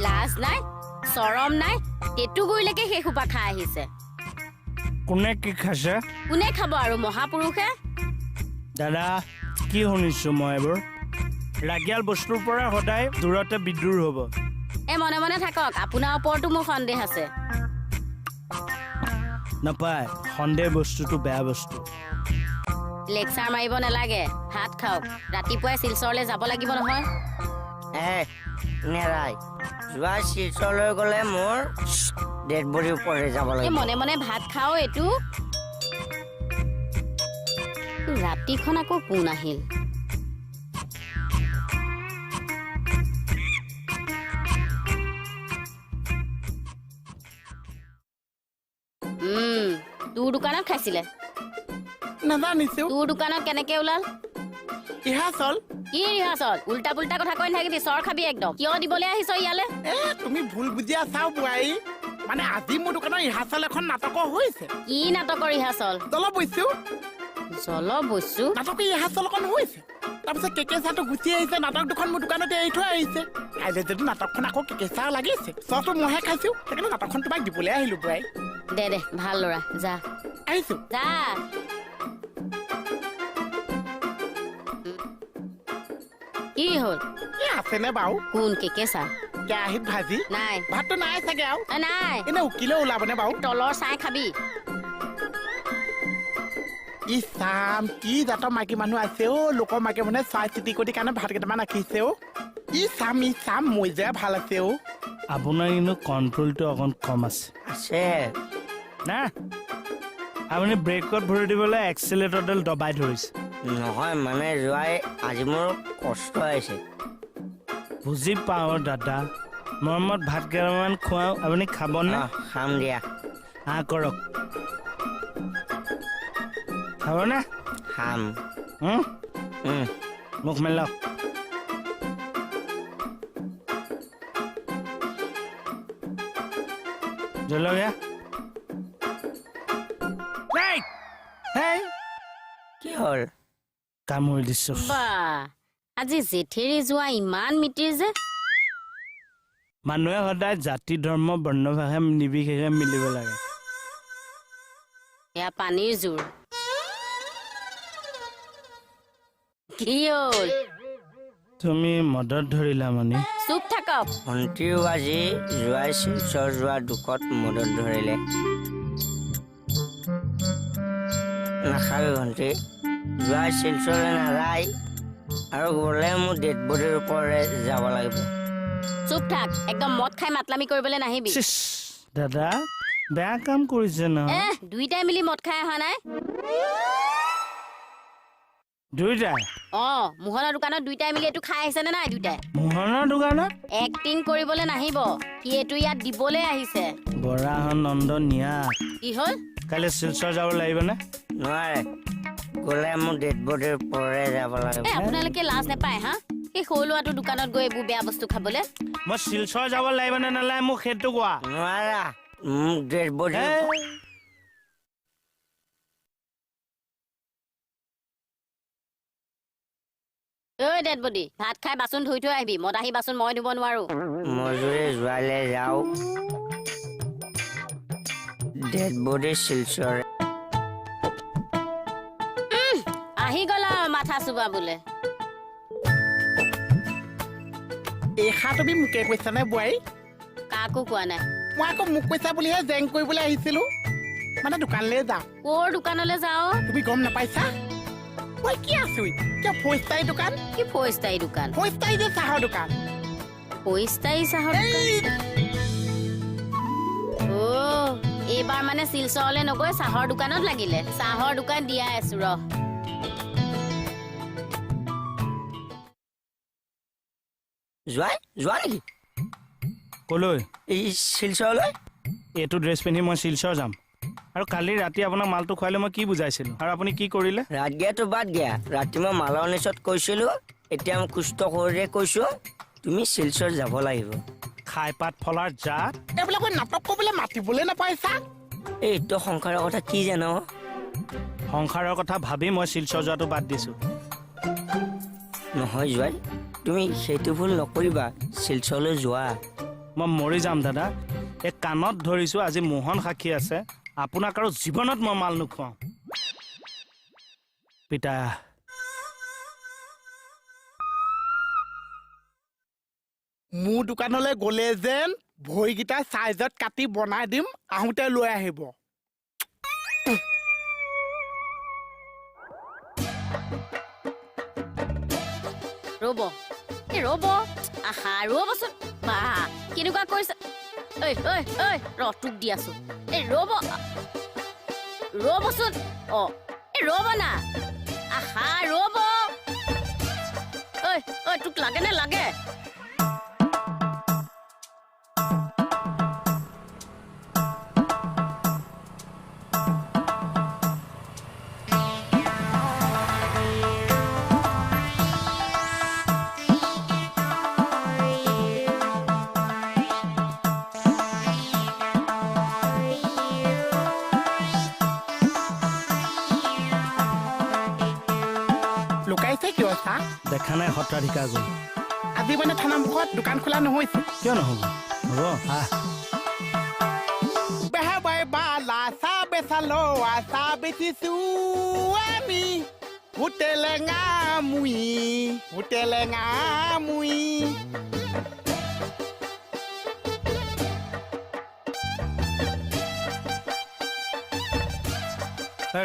লাজ নাই চৰম নাই তেতু গৈলেকে সেই খোপা খাই আহিছে কোনে কি খাইছে কোনে খাব আৰু মহাপুৰুষে দাদা কি শুনিছো মই এবাৰ ৰাগিয়াল বস্তুৰ পৰা সদায় দূৰতে বিদ্ৰোহ হ'ব মনে মনে থাকক আপোনাৰ ওপৰতো মোৰ সন্দেহ আছে নাপায় সন্দেহ বস্তুটো বেয়া বস্তু লেকচাৰ মাৰিব নালাগে ভাত খাওক ৰাতিপুৱাই শিলচৰলৈ যাব লাগিব নহয় নেৰাই যোৱা শিলচৰলৈ গ'লে মোৰ ডেড বডিৰ ওপৰলৈ যাব লাগিব মনে মনে ভাত খাও এইটো ৰাতিখন আকৌ কোন আহিল তোৰ দোকানত খাইছিলে নাজানিছো তোৰ দোকানত কেনেকে ওলাল ৰিহাৰ্চল কি ৰিহাৰ্চল উল্টা পুল্টা কথা কৈ নাথাকিবি চৰ খাবি একদম কিয় দিবলৈ আহিছ ইয়ালে তুমি ভুল বুজিয়া চাও বোৱাৰী মানে আজি মোৰ দোকানৰ ৰিহাৰ্চল এখন নাটকৰ হৈছে কি নাটকৰ ৰিহাৰ্চল জলবৈছো নাটকৰ ৰিহাৰ্চল এখন হৈছে তাৰপিছত কেকেচাটো গুচি আহিছে নাটক দুখন মোৰ দোকানতে এৰি থৈ আহিছে কাইলৈ যদি নাটকখন আকৌ কেকেচা লাগিছে চটো মইহে খাইছো সেইকাৰণে নাটকখন তোমাক দিবলৈ আহিলো বোৱাৰী দে ভাল ল'ৰা যা আহিছো যা কি হ'ল আছেনে বাৰু কোন কেকেচা কেৰাহীত ভাজি নাই ভাতটো নাই চাগে আৰু নাই এনে উকিলেও ওলাবনে বাৰু তলৰ চাই খাবি ইছাম কি জাতৰ মাইকী মানুহ আছে লোকৰ মাইকী মানুহে চাই চিটি কৰি কাৰণে ভাত কেইটামান ৰাখিছে ইছাম মই যে ভাল আছে আপোনাৰ কিন্তু কণ্ট্ৰলটো অকণ কম আছে আছে না আপুনি ব্ৰেকত ভৰি দিবলৈ এক্সিলেটৰডাল দবাই ধৰিছে নহয় মানে যোৱাই আজি মোৰ কষ্ট হৈছে বুজি পাওঁ দাদা মৰমত ভাত কেইটামান খুৱাওঁ আপুনি খাবনে খাম দিয়া কৰক খাবনে খাম মুখ মেলক জলকীয়া কি হ'ল কামুৰি দিছো আজি জেঠেৰি যোৱা ইমান মিতিৰ যে মানুহে সদায় জাতি ধৰ্ম বৰ্ণ ভাষা নিৰ্বিশেষে মিলিব লাগে এয়া পানীৰ জোৰ কি হ'ল তুমি মদত ধৰিলা মনি চুপ থাকক ভণ্টিও আজি যোৱাই শিলচৰ যোৱা দুখত মদত ধৰিলে নাখাবি ভণ্টি যোৱাই শিলচৰলৈ নাযায় আৰু গ'লে মোৰ ডেড বডিৰ ওপৰলৈ যাব লাগিব চুপ থাক একদম মদ খাই মাতলামি কৰিবলৈ নাহিবি দাদা বেয়া কাম কৰিছে ন দুইটাই মিলি মদ খাই অহা নাই দুইটাই মোহনৰ দোকানত দুইটাই মিলি এইটো খাই আহিছে নে নাই দুইটাই মোহনৰ দোকানত এক্টিং কৰিবলৈ নাহিব সি এইটো ইয়াত দিবলৈ আহিছে বৰাহন নন্দ নিয়া কি হ'ল কাইলৈ শিলচৰ যাব লাগিবনে নোৱাৰে গ'লে মোৰ ডেড বডিৰ ওপৰলৈ যাব লাগিব আপোনালোকে লাজ নাপায় হা সেই সৰু ল'ৰাটোৰ দোকানত গৈ এইবোৰ বেয়া বস্তু খাবলৈ মই শিলচৰ যাব লাগিব নে নালাগে মোক সেইটো কোৱা নোৱাৰা মোক ডেড বডি ডেড বডি ভাত খাই বাচন ধুই থৈ আহিবি মদ আহি বাচন মই ধুব নোৱাৰো মই যদি যোৱালৈ যাওঁ ডেড বডি শিলচৰ আহি গ'ল আৰু মাথা চুবা বোলে এইষা তুমি মোকে কৈছানে বোৱাৰী কাকো কোৱা নাই মই আকৌ মোক কৈছা বুলিহে জেং কৰিবলৈ আহিছিলো মানে দোকানলৈ যাওঁ ক'ৰ দোকানলৈ যাওঁ তুমি গম নাপাইছা মই কি আছো কিয় ফৌজতাৰী দোকান কি ফৌজতাৰী দোকান ফৌজতাৰী যে চাহৰ দোকান ফৌজতাৰী চাহৰ এইবাৰ মানে শিলচৰলৈ নগৈ চাহৰ দোকানত লাগিলে চাহৰ দোকান দিয়াই আছো ৰ যোৱা নেকি কলৈ এই শিলচৰলৈ এইটো ড্ৰেছ পিন্ধি মই শিলচৰ যাম আৰু কালি ৰাতি আপোনাক মালটো খুৱালে মই কি বুজাইছিলো আৰু আপুনি কি কৰিলে ৰাত দিয়াটো বাদ দিয়া ৰাতি মই মালৰ নিচত কৈছিলো এতিয়া মই সুস্থ শৰীৰে কৈছো তুমি শিলচৰ যাব লাগিব খাই পাত ফলাৰ জাত এইবিলাক নাটক কৰিবলৈ মাতিবলৈ নাপাইছা এইটো সংসাৰৰ কথা কি জানো সংসাৰৰ কথা ভাবি মই শিলচৰ যোৱাটো বাদ দিছোঁ। নহয় জোৱাই, তুমি সেইটো ভুল নকৰিবা, শিলচৰলৈ যোৱা। মই মৰি যাম দাদা। এই কাণত ধৰিছোঁ, আজি মোহন সাক্ষী আছে, আপোনাক আৰু জীৱনত মই মাল নোখোৱাওঁ। পিতা মোৰ দোকানলৈ গ'লে যেন ভৰিকেইটা চাইজত কাটি বনাই দিম, আহোঁতে লৈ আহিব। ৰ'ব আহা ৰ'বচোন বা কেনেকুৱা কৰিছে। ঐ তোক দি আছো। এই ৰ'বচোন ৰ'ব না আহা ৰ'ব। ঐ তোক লাগে নে লাগে? লুকাইছে কিয় চা? দেখা নাই সত্ৰাধিকাৰ গ'ল। আজি মানে থানামুখত দোকান খোলা নহৈছে। কিয় নহ'ব? হ'ব আহ। বেহাবাই বালা চাহ বেচালো চাহ বেচিছো আমি হোটেলেঙা মুই।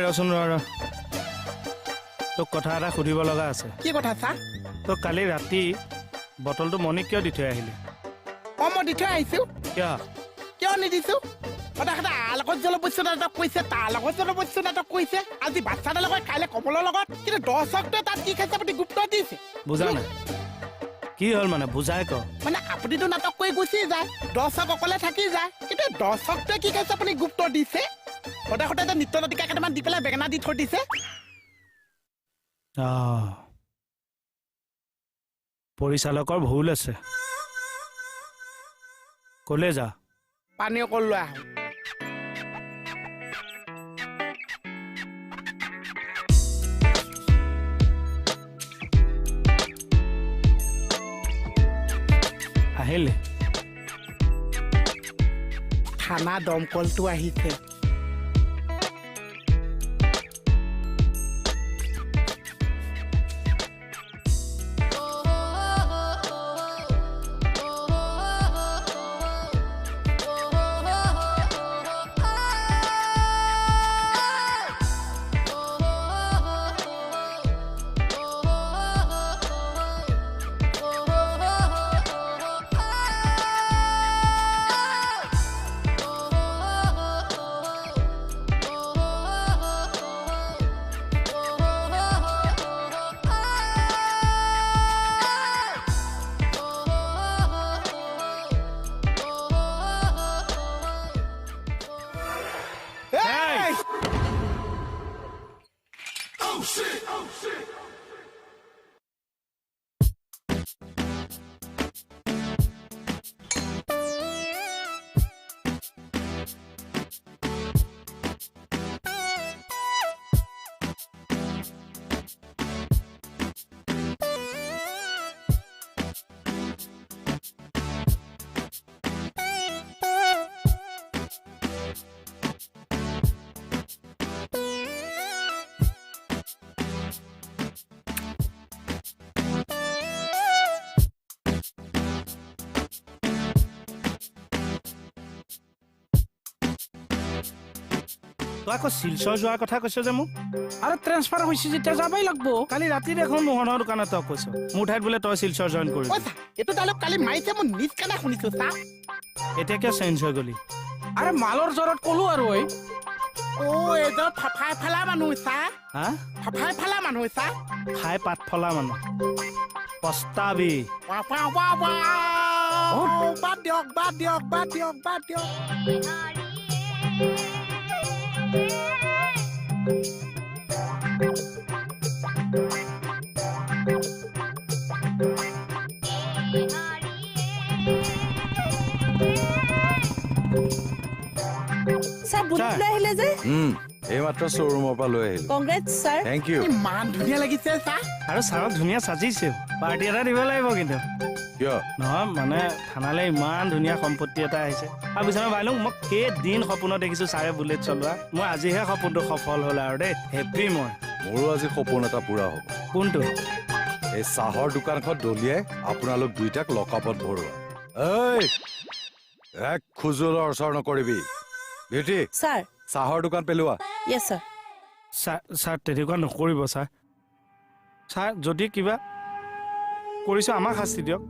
ৰচোন ৰ তোক কথা এটা সুধিব লগা আছে। কি কথা চা? তই কালি ৰাতি বটলটো মণিক কিয় দি থৈ আহিলি? মই দি থৈ আহিছো। কিয় নিদিছো? তাৰ লগত জলবস্য নাটক কৰিছে, তাৰ লগত জলবস্য নাটক কৰিছে, আজি বাচ্চাটাৰ লগত, কাইলৈ কমলৰ লগত, কিন্তু দৰ্শকটোৱে তাত কি খাইছে আপুনি গুপ্ত দিছে। বুজা নাই কি হ'ল মানে? বুজাই ক। মানে আপুনিতো নাটক কৰি গুচি যায়, দৰ্শক অকলে থাকি যায়, কিন্তু দৰ্শকটোৱে কি খাইছে আপুনি গুপ্ত দিছে। সদায় যে নৃত্য নাটিকা কেইটামান দি পেলাই বেঙেনা দি থৈ দিছে। পৰিচালকৰ ভুল আছে। কলে যা? পানী অকল লৈ আহোঁ। আহিলে থানা দমকলটো আহিছে। তই আকৌ শিলচৰ যোৱাৰ কথা কৈছ যে মোক? আৰু ট্ৰেন্সফাৰ হৈছে যেতিয়া যাবই লাগব। কালি ৰাতি দেখোন মোহনৰ দোকানত তই কৈছ মোৰ ঠাইত বোলে তই শিলচৰ জইন কৰিবি। এইটো ডাইলগ কালি মাৰিছে, মই নিজ কাণে শুনিছো চা। এতিয়া কিয় চেঞ্জ হৈ গলি? আৰে মালৰ জ্বৰত কলো আৰু এইজন ফাফাই ফালা মানুহ চা। হা? ফাফাই ফালা মানুহ চা। খাই পাত ফলা মানুহ পস্তাবি। বাদ দিয়ক। বুট লৈ আহিলে যে এইমাত্ৰ শ্ব'ৰুমৰ পৰা লৈ আহিলো কংগ্ৰেটছ ছাৰ থেংক ইউ ইমান ধুনীয়া লাগিছে চাহ আৰু ছাৰক ধুনীয়া সাজিছে পাৰ্টি এটা দিব লাগিব কিন্তু কিয় নহয় মানে থানালৈ ইমান ধুনীয়া সম্পত্তি এটা আহিছে আৰু বিচনা বাইলুং মই কেইদিন সপোনত দেখিছো ছাৰে বুলেট চলোৱা মই আজিহে সপোনটো সফল হ'ল আৰু দেই হেপ্পী মই মোৰো আজি সপোন এটা পূৰা হ'ব কোনটো এই চাহৰ দোকানখন দলিয়াই আপোনালোক দুইটাক লকআপত ভৰোৱা ঐ এক খোজোলৰ ওচৰ নকৰিবি বিউটি ছাৰ চাহৰ দোকান পেলোৱা য়েছ ছাৰ ছাৰ তেনেকুৱা নকৰিব ছাৰ যদি কিবা কৰিছো আমাক শাস্তি দিয়ক